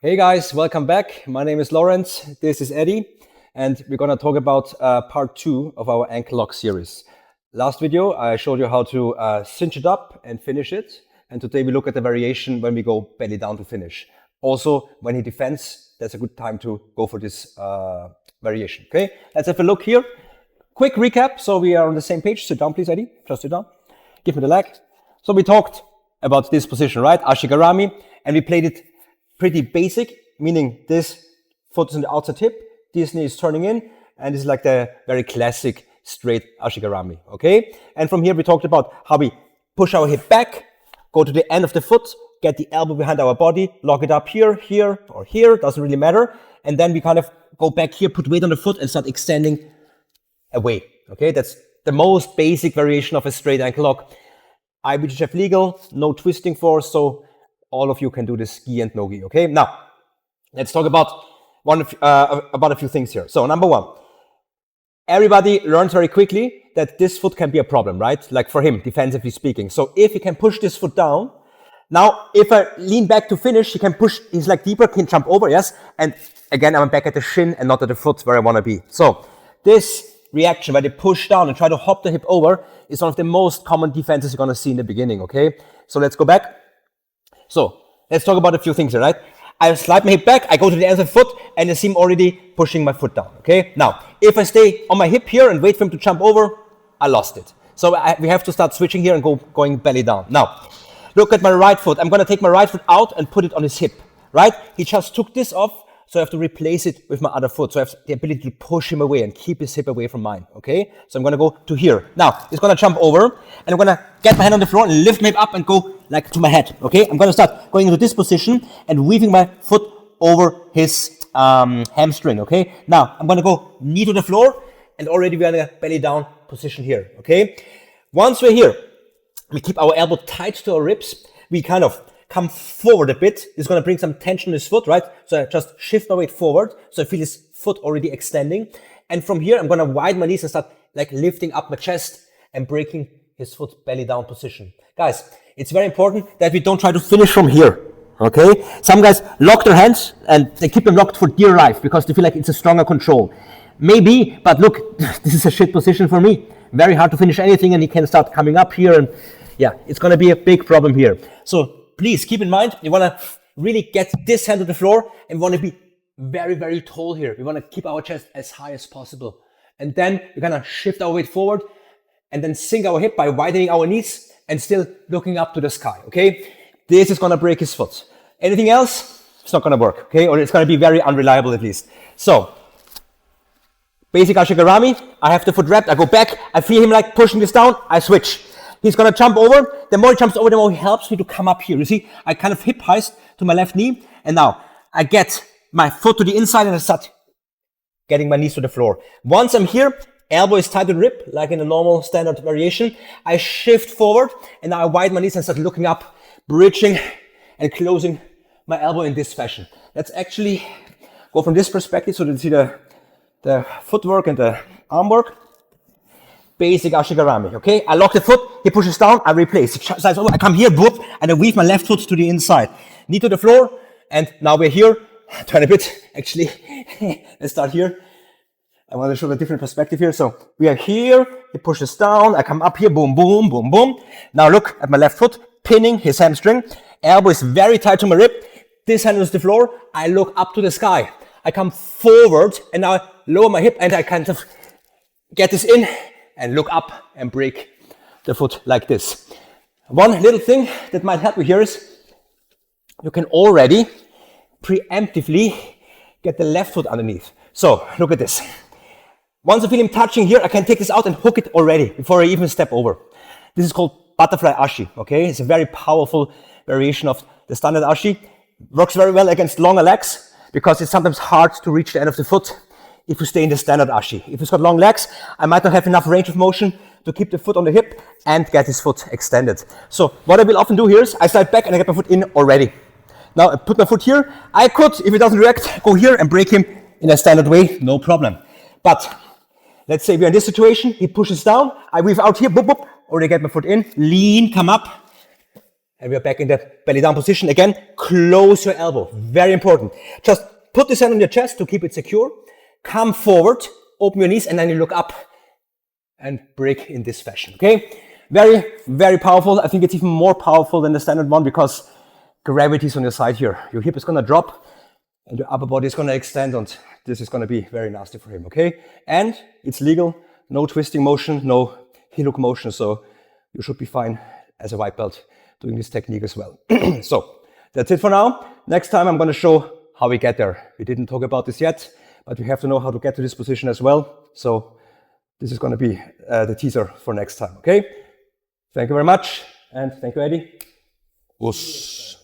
Hey guys, welcome back. My name is Lorenz, this is Eddie, and we're gonna talk about part 2 of our ankle lock series. Last video, I showed you how to cinch it up and finish it. And today we look at the variation when we go belly down to finish. Also, when he defends, that's a good time to go for this variation, okay? Let's have a look here. Quick recap, so we are on the same page. Sit down, please, Eddie. Just sit down. Give me the leg. So we talked about this position, right? Ashigarami, and we played it pretty basic, meaning this foot is on the outside hip, this knee is turning in, and this is like the very classic straight Ashigarami, okay? And from here we talked about how we push our hip back, go to the end of the foot, get the elbow behind our body, lock it up here, here, or here, doesn't really matter. And then we kind of go back here, put weight on the foot and start extending away, okay? That's the most basic variation of a straight ankle lock. IBJJF legal, no twisting force, so all of you can do this gi and no gi, okay? Now, let's talk about a few things here. So number one, everybody learns very quickly that this foot can be a problem, right? Like for him, defensively speaking. So if he can push this foot down, now if I lean back to finish, he can push his leg deeper, can jump over, yes? And again, I'm back at the shin and not at the foot where I want to be. So this reaction where they push down and try to hop the hip over is one of the most common defenses you're going to see in the beginning, okay? So let's go back. So let's talk about a few things here, right? I slide my hip back, I go to the end of the foot, and I see him already pushing my foot down, okay? Now, if I stay on my hip here and wait for him to jump over, I lost it. So we have to start switching here and going belly down. Now, look at my right foot. I'm going to take my right foot out and put it on his hip, right? He just took this off, so I have to replace it with my other foot. So I have the ability to push him away and keep his hip away from mine, okay? So I'm going to go to here. Now, he's going to jump over, and I'm going to get my hand on the floor and lift my hip up and go like to my head, okay? I'm going to start going into this position and weaving my foot over his hamstring, okay? Now, I'm going to go knee to the floor, and already we're in a belly down position here, okay? Once we're here, we keep our elbow tight to our ribs. We kind of come forward a bit. It's going to bring some tension in his foot, right? So I just shift my weight forward. So I feel his foot already extending. And from here, I'm going to widen my knees and start like lifting up my chest and breaking his foot belly down position. Guys, it's very important that we don't try to finish from here, okay? Some guys lock their hands and they keep them locked for dear life because they feel like it's a stronger control. Maybe, but look, this is a shit position for me. Very hard to finish anything, and he can start coming up here, and yeah, it's going to be a big problem here. So please keep in mind, you want to really get this hand to the floor and want to be very, very tall here. We want to keep our chest as high as possible. And then we're going to shift our weight forward and then sink our hip by widening our knees and still looking up to the sky, okay? This is going to break his foot. Anything else, it's not going to work, okay? Or it's going to be very unreliable at least. So, basic Ashigarami, I have the foot wrapped, I go back, I feel him like pushing this down, I switch. He's going to jump over. The more he jumps over, the more he helps me to come up here. You see, I kind of hip heist to my left knee. And now I get my foot to the inside and I start getting my knees to the floor. Once I'm here, elbow is tied to the rib, like in a normal standard variation. I shift forward and now I widen my knees and start looking up, bridging and closing my elbow in this fashion. Let's actually go from this perspective so that you see the footwork and the arm work. Basic Ashigarami, okay? I lock the foot, he pushes down, I replace. I come here, whoop, and I weave my left foot to the inside. Knee to the floor, and now we're here. Turn a bit, actually. Let's start here. I want to show a different perspective here. So we are here, he pushes down, I come up here, boom, boom, boom, boom. Now look at my left foot, pinning his hamstring. Elbow is very tight to my rib. This hand is the floor. I look up to the sky. I come forward, and now I lower my hip, and I kind of get this in, and look up and break the foot like this. One little thing that might help you here is you can already preemptively get the left foot underneath. So look at this. Once I feel him touching here, I can take this out and hook it already before I even step over. This is called butterfly ashi, okay? It's a very powerful variation of the standard ashi. Works very well against longer legs because it's sometimes hard to reach the end of the foot if you stay in the standard ashi. If he's got long legs, I might not have enough range of motion to keep the foot on the hip and get his foot extended. So what I will often do here is I slide back and I get my foot in already. Now I put my foot here. I could, if it doesn't react, go here and break him in a standard way, no problem. But let's say we're in this situation, he pushes down, I weave out here, boop, boop, or I get my foot in, lean, come up, And we're back in the belly down position. Again, close your elbow. Very important. Just put this hand on your chest to keep it secure. Come forward, open your knees, and then you look up and break in this fashion, okay? Very, very powerful. I think it's even more powerful than the standard one because gravity is on your side here. Your hip is gonna drop and your upper body is gonna extend, and this is gonna be very nasty for him, okay? And it's legal, no twisting motion, no heel hook motion, so you should be fine as a white belt doing this technique as well. So that's it for now. Next time I'm gonna show how we get there. We didn't talk about this yet, but we have to know how to get to this position as well. So this is gonna be the teaser for next time, okay? Thank you very much, and thank you, Eddie. Us.